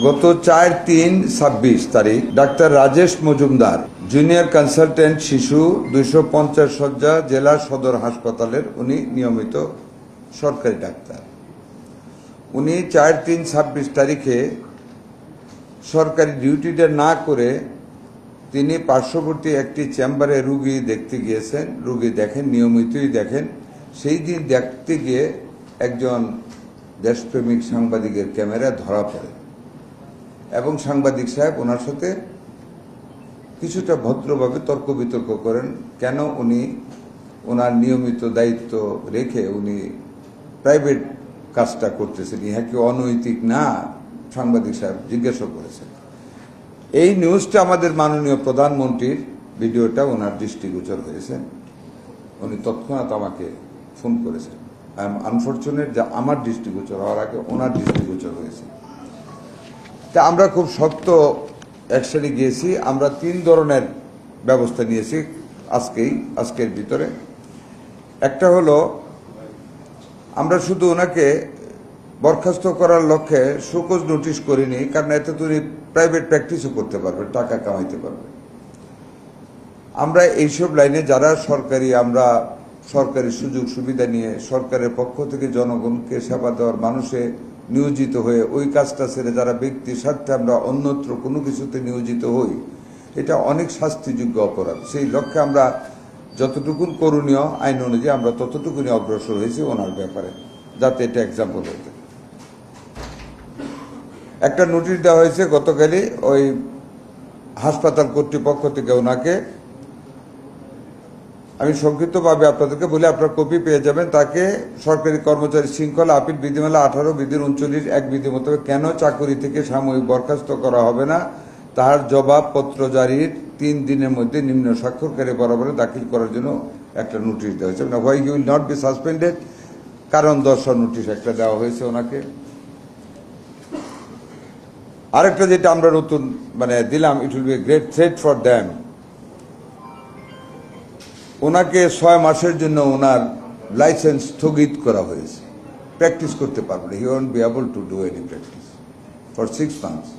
গত 4-3-26 তারিখ doctor Rajesh Majumdar, junior consultant শিশু, 250 শয্যা, জেলা সদর হাসপাতালের উনি নিয়মিত সরকারি ডাক্তার। উনি 4-3-26 তারিখে সরকারি ডিউটিটা না করে তিনি পার্শ্ববর্তী একটি চেম্বারে রুগী দেখতে গিয়েছেন। রুগী দেখেন, নিয়মিতই দেখেন। সেই দিন দেখতে গিয়ে একজন দেশপ্রেমিক সাংবাদিকের ক্যামেরায় ধরা পড়ে এবং সাংবাদিক সাহেব ওনার সাথে কিছুটা ভদ্রভাবে তর্ক বিতর্ক করেন। কেন উনি ওনার নিয়মিত দায়িত্ব রেখে উনি প্রাইভেট কাজটা করতেছেন, ইহা কি অনৈতিক না? সাংবাদিক সাহেব জিজ্ঞাসা করেছেন। এই নিউজটা আমাদের মাননীয় প্রধানমন্ত্রীর ভিডিওটা ওনার দৃষ্টিগোচর হয়েছে। উনি তৎক্ষণাৎ আমাকে ফোন করেছেন। আই এম আনফরচুনেট যে আমার দৃষ্টিগোচর হওয়ার আগে ওনার দৃষ্টিগোচর হয়েছে। তা আমরা খুব শক্ত অ্যাকশনে গিয়েছি। আমরা 3 ধরনের ব্যবস্থা নিয়েছি আজকের ভিতরে। একটা হলো, আমরা শুধু ওনাকে বরখাস্ত করার লক্ষ্যে শোকজ নোটিশ করিনি, কারণ এতে তো উনি প্রাইভেট প্র্যাকটিসও করতে পারবেন, টাকা কামাইতে পারবেন। আমরা এইসব লাইনে যারা আমরা সরকারি সুযোগ সুবিধা নিয়ে সরকারের পক্ষ থেকে জনগণকে সেবা দেওয়ার মানুষে নিয়োজিত হয়ে ওই কাজটা ছেড়ে যারা ব্যক্তি স্বার্থে আমরা অন্যত্র কোনো কিছুতে নিয়োজিত হই, এটা অনেক শাস্তিযোগ্য অপরাধ। সেই লক্ষ্যে আমরা যতটুকুন করণীয় আইন অনুযায়ী আমরা ততটুকুনি অগ্রসর হয়েছি ওনার ব্যাপারে, যাতে এটা এক্সাম্পল হতে। একটা নোটিশ দেওয়া হয়েছে গতকালই ওই হাসপাতাল কর্তৃপক্ষ থেকে ওনাকে। আমি সংক্ষিপ্তভাবে আপনাদেরকে বলে আপনার কপি পেয়ে যাবেন। তাকে সরকারি কর্মচারী শৃঙ্খলা আপিল বিধিমালা 18 বিধির 39 এক বিধি মোতাবেক কেন চাকরি থেকে সাময়িক বরখাস্ত করা হবে না তার জবাবপত্র জারির 3 দিনের মধ্যে নিম্ন স্বাক্ষরকারী বরাবরে দাখিল করার জন্য একটা নোটিশ দেওয়া হয়েছে। Why he will not be suspended, কারণ দর্শন নোটিশ একটা দেওয়া হয়েছে ওনাকে। আরেকটা যেটা আমরা নতুন দিলাম, it will be great threat for them. ওনাকে 6 মাসের জন্য ওনার লাইসেন্স স্থগিত করা হয়েছে, প্র্যাকটিস করতে পারবে। He won't be able to do any practice for 6 months.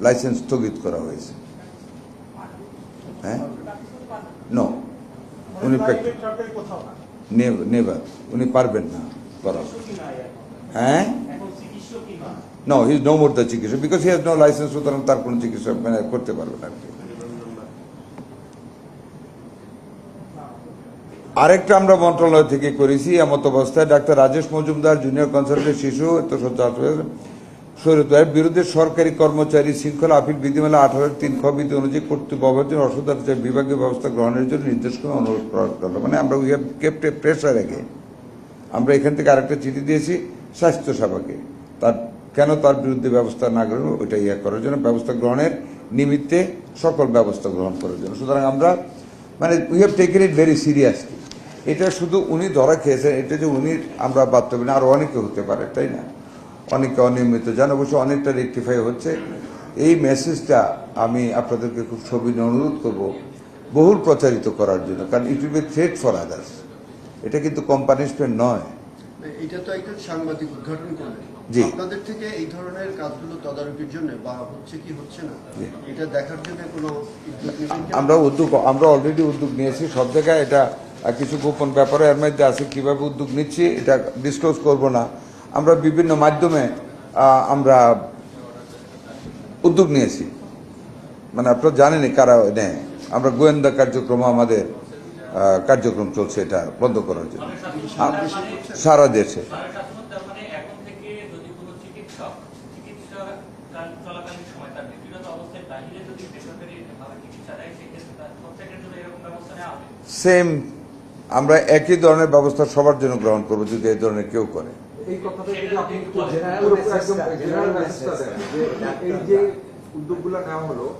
Licence স্থগিত করা হয়েছে। হ্যাঁ, নো, উনি নেভার, উনি পারবেন না করা। হ্যাঁ, no, he is no more the চিকিৎসক, because he has no licence, সুতরাং তার কোনো চিকিৎসা করতে পারবে না। আরেকটা আমরা মন্ত্রণালয় থেকে করেছি। এমত অবস্থায় doctor Rajesh Majumdar, junior consultant শিশু, শরীয়তের বিরুদ্ধে সরকারি কর্মচারী শৃঙ্খলা আপিল বিধিমালা 18-3 খ বিধি অনুযায়ী কর্তৃপক্ষ অবৈধ অসদাচার বিভাগীয় ব্যবস্থা গ্রহণের জন্য নির্দেশ করে অনুরোধ করা। আমরা we have kept A pressure রেখে আমরা এখান থেকে আরেকটা চিঠি দিয়েছি স্বাস্থ্য সেবাকে, কেন তার বিরুদ্ধে ব্যবস্থা না গ্রহণ, ওইটা করার জন্য, ব্যবস্থা গ্রহণের নিমিত্তে সকল ব্যবস্থা গ্রহণ করার জন্য। সুতরাং আমরা we have taken it very seriously. এটা শুধু উনি ধরা খেয়েছেন, এটা যে উনি আমরা বাস্তবে না, আরো অনেকে হতে পারে, তাই না? অনেকে অনিয়মিত যান, অবশ্য অনেকটা রেকটিফাই হচ্ছে। এই মেসেজটা আমি আপনাদেরকে খুব সবিনয় অনুরোধ করব বহুল প্রচারিত করার জন্য, কারণ it will be threat for others. এটা কিন্তু কম্পানিশমেন্ট নয়। এটা তো একটা সাংবাদিক উদ্ঘাটন করলেন, জি, আপনাদের থেকে এই ধরনের কাজগুলো তদারকির জন্য বা হচ্ছে কি হচ্ছে না এটা দেখার জন্য কোনো আমরা অলরেডি উদ্যোগ নিয়েছি সব জায়গায়। এটা কিছু গোপন ব্যাপারে এর মধ্যে আছে, কিভাবে উদ্যোগ নিচ্ছি এটা ডিসক্লোজ করব না। আমরা বিভিন্ন মাধ্যমে আমরা উদ্যোগ নিয়েছি, আপনারা জানেনই কারা নেয়। আমরা গোয়েন্দা কার্যক্রম, আমাদের কার্যক্রম চলছে এটা বন্ধ করার জন্য সারা দেশে। সেম, আমরা একই ধরনের ব্যবস্থা সবার জন্য গ্রহণ করবো যদি এই ধরনের কেউ করে।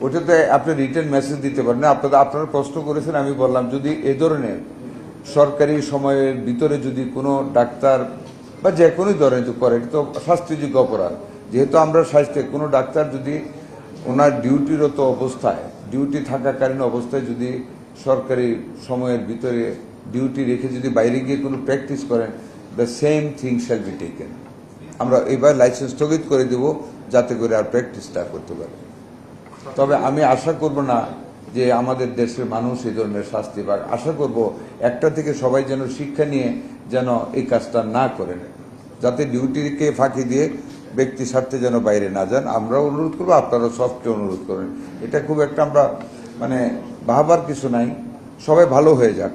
ওটাতে আপনি রিটেন মেসেজ দিতে পারেন। আপনারা প্রশ্ন করেছেন, আমি বললাম যদি এ ধরনের সরকারি সময়ের ভিতরে যদি কোনো ডাক্তার বা যে কোনো ধরনের করে, এটা তো শাস্তিযোগ্য অপরাধ। যেহেতু আমরা স্বাস্থ্যে কোনো ডাক্তার যদি ওনার ডিউটিরত অবস্থায়, ডিউটি থাকাকালীন অবস্থায় যদি সরকারি সময়ের ভিতরে ডিউটি রেখে যদি বাইরে গিয়ে কোনো প্র্যাকটিস করেন, the same thing shall be taken. আমরা এবার লাইসেন্স স্থগিত করে দেব যাতে করে আর প্র্যাকটিসটা করতে পারে। তবে আমি আশা করব না যে আমাদের দেশের মানুষ এই ধরনের শাস্তি পাক। আশা করব একটা থেকে সবাই যেন শিক্ষা নিয়ে যেন এই কাজটা না করেন, যাতে ডিউটিকে ফাঁকি দিয়ে ব্যক্তি স্বার্থে যেন বাইরে না যান। আমরা অনুরোধ করবো, আপনারা সবকে অনুরোধ করেন। এটা খুব একটা আমরা মানে ভাবার কিছু নাই, সবাই ভালো হয়ে যাক,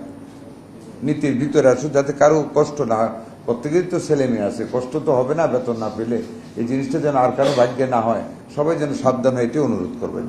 নীতির ভিতরে আসুক, যাতে কারো কষ্ট না হয়। প্রত্যেকেরই তো ছেলে মেয়ে আছে, কষ্ট তো হবে না বেতন না পেলে। এই জিনিসটা যেন আর কারো ভাগ্যে না হয়, সবাই যেন সাবধান হয়ে এটি অনুরোধ করবেন।